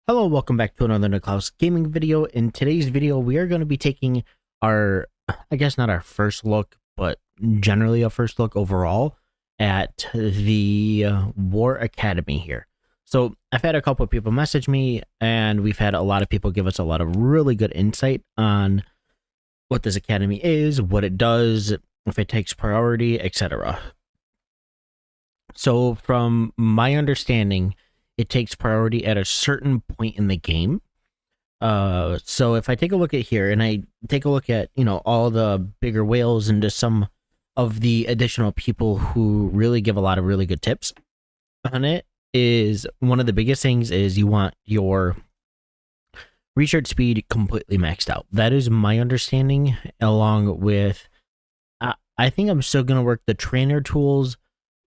Hello, welcome back to another Niklaus Gaming video. In today's video, we are going to be taking our, I guess not our first look, but generally a first look overall at the War Academy here. So I've had a couple of people message me, and we've had a lot of people give us a lot of really good insight on what this academy is, what it does, if it takes priority, etc. So from my understanding, it takes priority at a certain point in the game. So if I take a look at here and I take a look at, all the bigger whales and just some of the additional people who really give a lot of really good tips on it, is one of the biggest things is you want your research speed completely maxed out. That is my understanding, along with, I think I'm still going to work the trainer tools.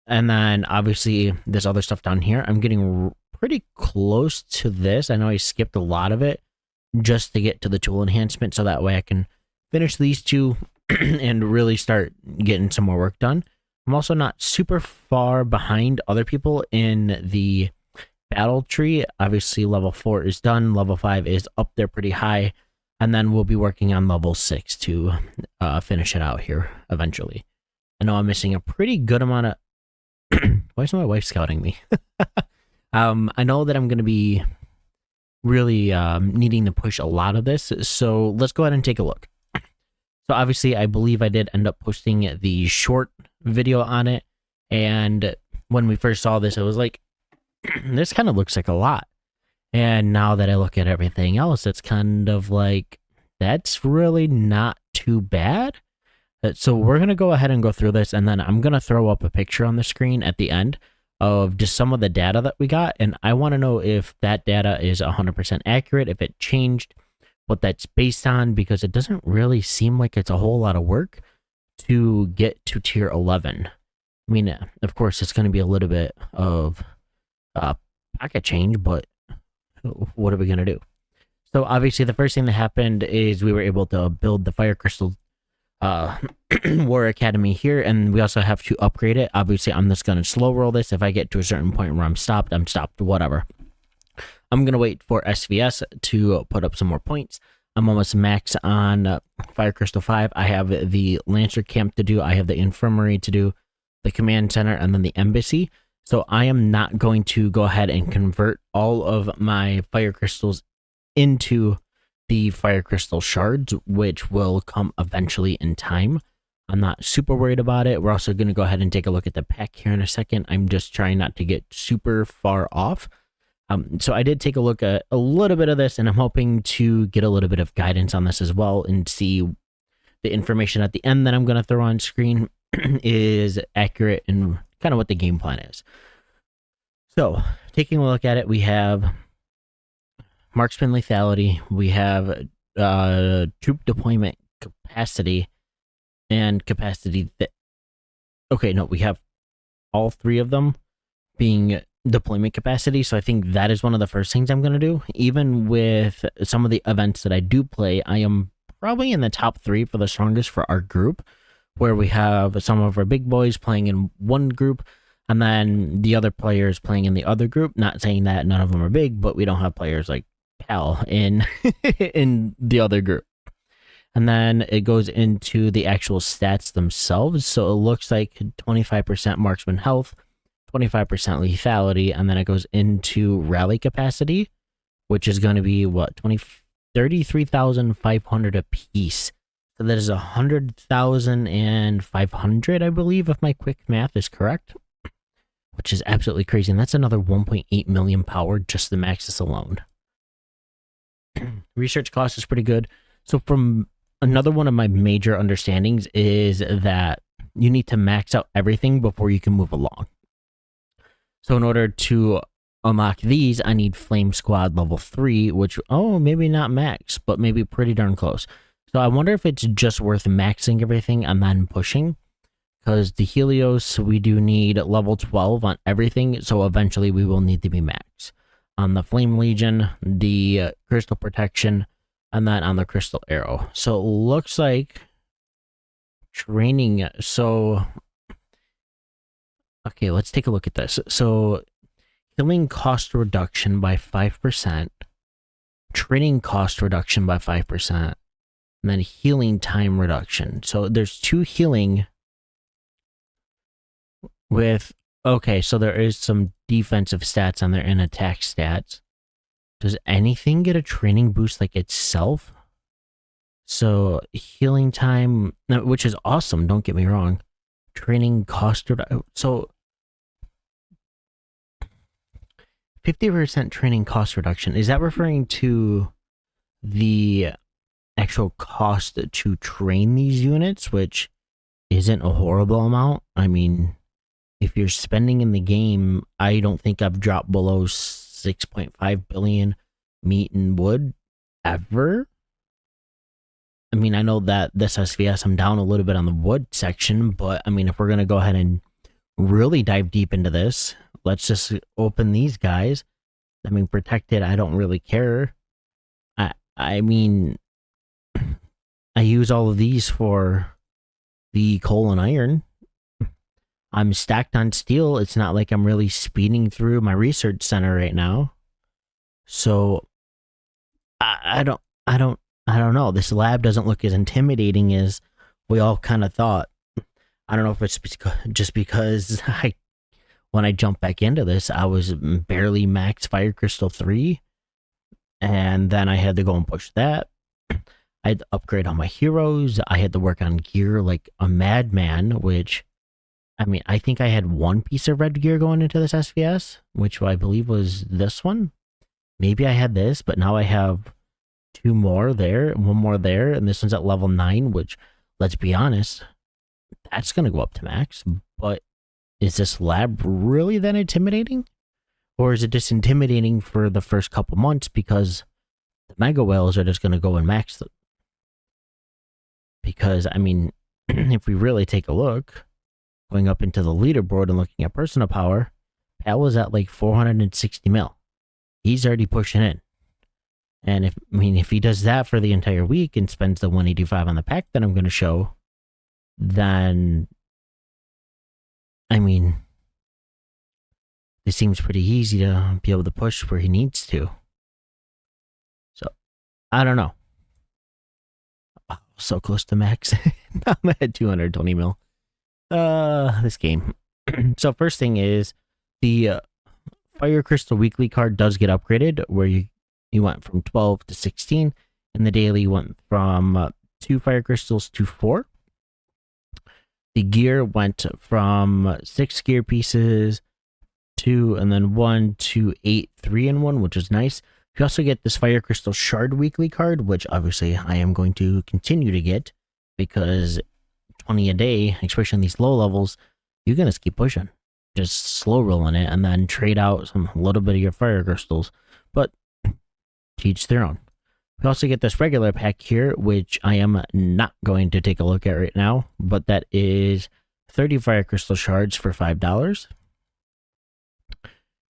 And then obviously this other stuff down here, I'm getting pretty close to this. I know I skipped a lot of it just to get to the tool enhancement, so that way I can finish these two and really start getting some more work done. I'm also not super far behind other people in the battle tree. Obviously level 4 is done, level 5 is up there pretty high, and then we'll be working on level 6 to finish it out here eventually. I know I'm missing a pretty good amount of why is my wife scouting me? I know that I'm going to be really needing to push a lot of this, so let's go ahead and take a look. So obviously, I believe I did end up posting the short video on it, and when we first saw this, I was like, this kind of looks like a lot. And now that I look at everything else, it's kind of like, that's really not too bad. So we're going to go ahead and go through this, and then I'm going to throw up a picture on the screen at the end of just some of the data that we got, and I want to know if that data is 100% accurate, if it changed, what that's based on, because it doesn't really seem like it's a whole lot of work to get to tier 11. I mean, of course, it's going to be a little bit of pocket change, but what are we going to do? So obviously, the first thing that happened is we were able to build the Fire Crystal War Academy here, and we also have to upgrade it. Obviously, I'm just going to slow roll this. If I get to a certain point where I'm stopped, whatever. I'm going to wait for SVS to put up some more points. I'm almost max on Fire Crystal 5. I have the Lancer Camp to do. I have the Infirmary to do, the Command Center, and then the Embassy. So I am not going to go ahead and convert all of my Fire Crystals into the Fire Crystal Shards, which will come eventually in time. I'm not super worried about it. We're also going to go ahead and take a look at the pack here in a second. I'm just trying not to get super far off. So I did take a look at a little bit of this, and I'm hoping to get a little bit of guidance on this as well and see the information at the end that I'm going to throw on screen is accurate and kind of what the game plan is. So taking a look at it, we have marksman lethality, we have troop deployment capacity, and capacity that, okay, no, we have all three of them being deployment capacity. So I think that is one of the first things I'm going to do. Even with some of the events that I do play, I am probably in the top 3 for the strongest for our group, where we have some of our big boys playing in one group, and then the other players playing in the other group. Not saying that none of them are big, but we don't have players like Pal in in the other group. And then it goes into the actual stats themselves. So it looks like 25% marksman health, 25% lethality, and then it goes into rally capacity, which is going to be what, 33,500 a piece. So that is 100,500, I believe, if my quick math is correct, which is absolutely crazy. And that's another 1.8 million power, just the Maxis alone. Research cost is pretty good. So from another one of my major understandings is that you need to max out everything before you can move along. So in order to unlock these, I need Flame Squad level 3, which, maybe not max, but maybe pretty darn close. So I wonder if it's just worth maxing everything and then pushing, because the Helios, we do need level 12 on everything, so eventually we will need to be max on the Flame Legion, the Crystal Protection, and then on the Crystal Arrow. So it looks like training. So, okay, let's take a look at this. So healing cost reduction by 5%, training cost reduction by 5%, and then healing time reduction. So there's 2 healing with, okay, so there is some defensive stats on there and attack stats. Does anything get a training boost like itself? So healing time, which is awesome, don't get me wrong. Training cost, so 50% training cost reduction. Is that referring to the actual cost to train these units, which isn't a horrible amount? I mean, if you're spending in the game, I don't think I've dropped below 6.5 billion meat and wood ever. I mean, I know that this SVS, I'm down a little bit on the wood section, but I mean, if we're going to go ahead and really dive deep into this, let's just open these guys. I mean, protected, I don't really care. I mean, I use all of these for the coal and iron. I'm stacked on steel. It's not like I'm really speeding through my research center right now. So I don't know. This lab doesn't look as intimidating as we all kind of thought. I don't know if it's just because when I jumped back into this, I was barely max Fire Crystal 3. And then I had to go and push that. I had to upgrade all my heroes. I had to work on gear like a madman, which, I mean, I think I had 1 piece of red gear going into this SVS, which I believe was this one. Maybe I had this, but now I have 2 more there, 1 more there, and this one's at level 9, which, let's be honest, that's going to go up to max. But is this lab really that intimidating? Or is it just intimidating for the first couple months because the mega whales are just going to go and max them? Because, I mean, if we really take a look, going up into the leaderboard and looking at personal power, Pal was at like 460 mil. He's already pushing in. And if he does that for the entire week and spends the 185 on the pack that I'm going to show, then, I mean, it seems pretty easy to be able to push where he needs to. So, I don't know. Oh, so close to max. I'm at 220 mil. This game. So first thing is the Fire Crystal Weekly card does get upgraded, where you went from 12 to 16, and the daily you went from 2 Fire Crystals to 4. The gear went from 6 gear pieces, 2, and then 1 to 8, 3-in-1, which is nice. You also get this Fire Crystal Shard Weekly card, which obviously I am going to continue to get, because 20 a day, especially in these low levels, you're going to keep pushing. Just slow rolling it, and then trade out a little bit of your Fire Crystals. But to each their own. We also get this regular pack here, which I am not going to take a look at right now, but that is 30 Fire Crystal Shards for $5.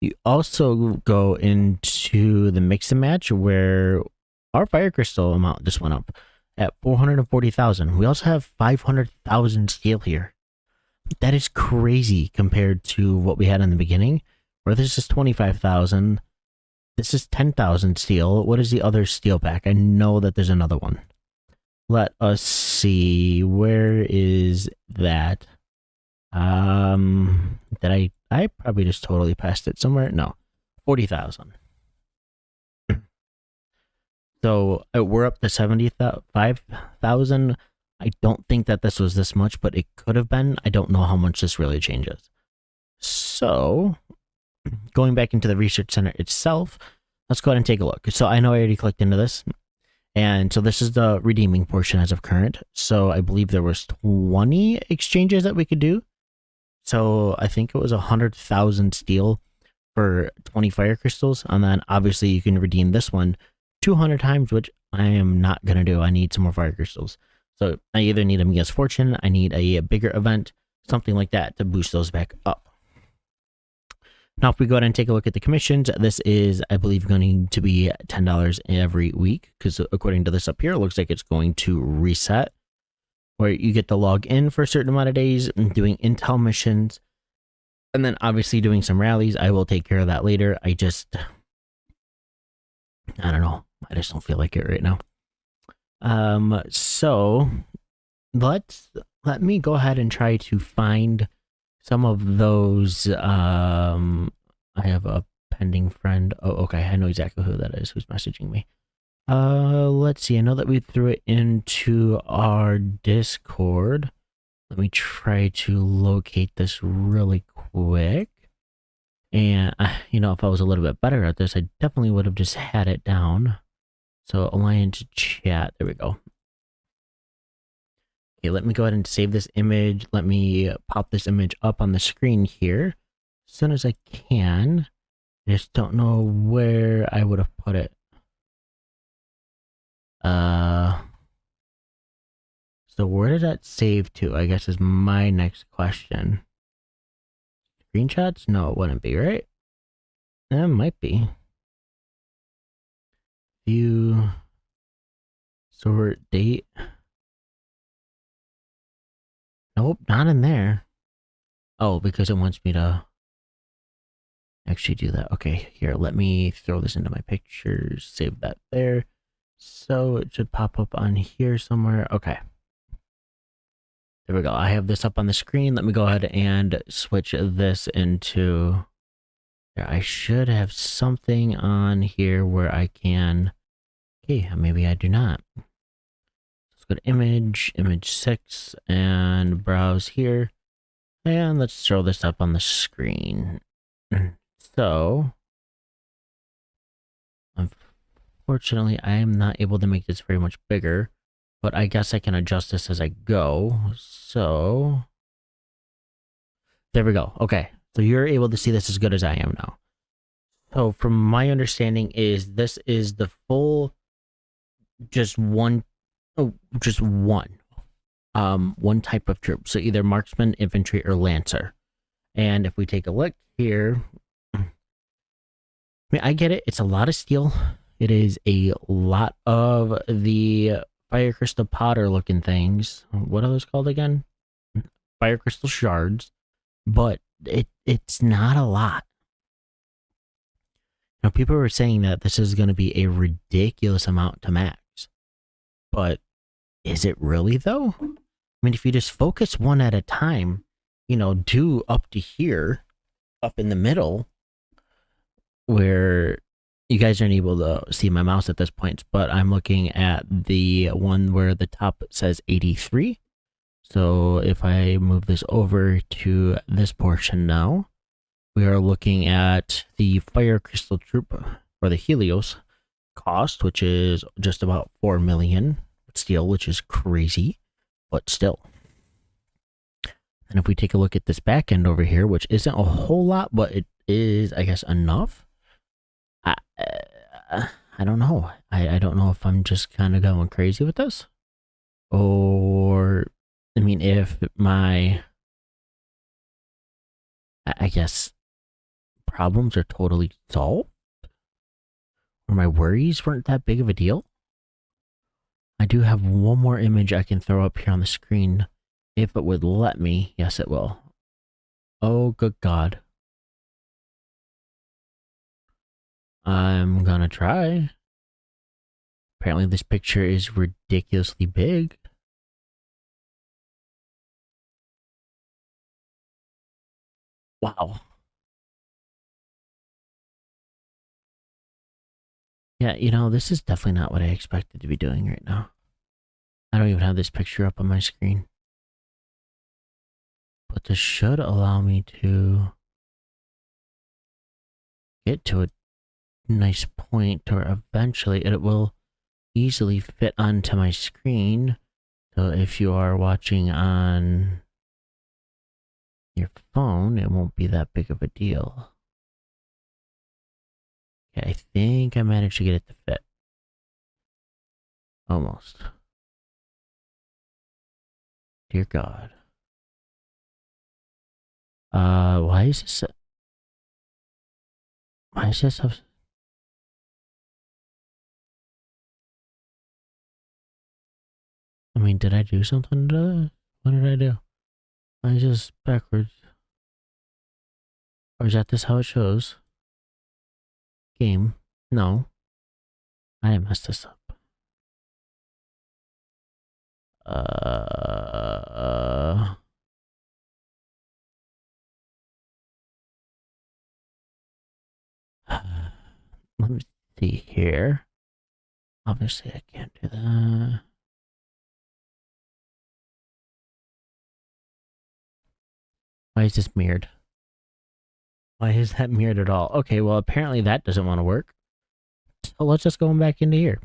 You also go into the mix and match, where our Fire Crystal amount just went up at 440,000. We also have 500,000 steel here. That is crazy compared to what we had in the beginning, where this is 25,000. This is 10,000 steel. What is the other steel pack? I know that there's another one. Let us see. Where is that? Did I probably just totally passed it somewhere? No. 40,000. So we're up to 75,000. I don't think that this was this much, but it could have been. I don't know how much this really changes. So, going back into the research center itself, let's go ahead and take a look. So I know I already clicked into this, and so this is the redeeming portion as of current. So I believe there was 20 exchanges that we could do. So I think it was 100,000 steel for 20 fire crystals, and then obviously you can redeem this one 200 times, which I am not gonna do. I need some more fire crystals. So I either need Amiga's Fortune, I need a bigger event, something like that to boost those back up. Now, if we go ahead and take a look at the commissions, this is, I believe, going to be $10 every week, because according to this up here, it looks like it's going to reset, where you get to log in for a certain amount of days and doing intel missions. And then obviously doing some rallies. I will take care of that later. I don't know. I just don't feel like it right now. So let me go ahead and try to find some of those. I have a pending friend. Oh, okay. I know exactly who that is who's messaging me. Let's see. I know that we threw it into our Discord. Let me try to locate this really quick. And, if I was a little bit better at this, I definitely would have just had it down. So, Alliance chat. There we go. Okay, let me go ahead and save this image. Let me pop this image up on the screen here as soon as I can. I just don't know where I would have put it. So where did that save to? I guess is my next question. Screenshots? No, it wouldn't be, right? It might be. View. Sort date. Nope, not in there. Oh, because it wants me to actually do that. Okay, here, let me throw this into my pictures. Save that there. So it should pop up on here somewhere. Okay. There we go. I have this up on the screen. Let me go ahead and switch this into... I should have something on here where I can... Okay, maybe I do not. Let's go to image 6, and browse here. And let's throw this up on the screen. So, unfortunately, I am not able to make this very much bigger, but I guess I can adjust this as I go. So, there we go. Okay, so you're able to see this as good as I am now. So, from my understanding, is this is the full, just one one type of troop. So either marksman, infantry, or lancer. And if we take a look here, I mean, I get it. It's a lot of steel. It is a lot of the fire crystal powder looking things. What are those called again? Fire crystal shards. But it's not a lot. Now, people were saying that this is going to be a ridiculous amount to max. But is it really, though? I mean, if you just focus one at a time, do up to here, up in the middle, where you guys aren't able to see my mouse at this point, but I'm looking at the one where the top says 83. So if I move this over to this portion now, we are looking at the Fire Crystal Troop for the Helios cost, which is just about 4 million steel, which is crazy, but still. And if we take a look at this back end over here, which isn't a whole lot, but it is, I guess, enough. I don't know. I don't know if I'm just kind of going crazy with this. Or, I mean, if my, I guess, problems are totally solved. Or my worries weren't that big of a deal. I do have one more image I can throw up here on the screen. If it would let me. Yes, it will. Oh, good God. I'm gonna try. Apparently this picture is ridiculously big. Wow. Yeah, this is definitely not what I expected to be doing right now. I don't even have this picture up on my screen. But this should allow me to get to a nice point, or eventually it will easily fit onto my screen. So if you are watching on your phone, it won't be that big of a deal. Okay, I think I managed to get it to fit. Almost. Dear God. Why is this? Why is this? I mean, did I do something to this? What did I do? Why is this backwards? Or is that this how it shows? Game. No. I messed this up. Let me see here. Obviously, I can't do that. Why is this mirrored? Why is that mirrored at all? Okay, well, apparently that doesn't want to work. So let's just go back into here.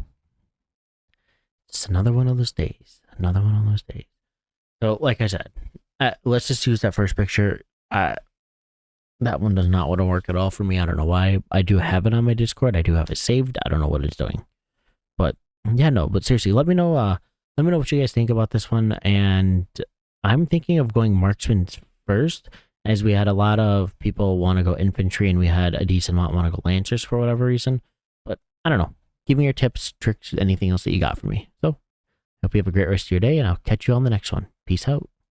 It's another one of those days. Another one of those days. So, like I said, let's just use that first picture. That one does not want to work at all for me. I don't know why. I do have it on my Discord. I do have it saved. I don't know what it's doing. But yeah, no. But seriously, let me know. Let me know what you guys think about this one. And I'm thinking of going marksman first, as we had a lot of people want to go infantry, and we had a decent amount want to go lancers for whatever reason. But I don't know. Give me your tips, tricks, anything else that you got for me. So, hope you have a great rest of your day, and I'll catch you on the next one. Peace out.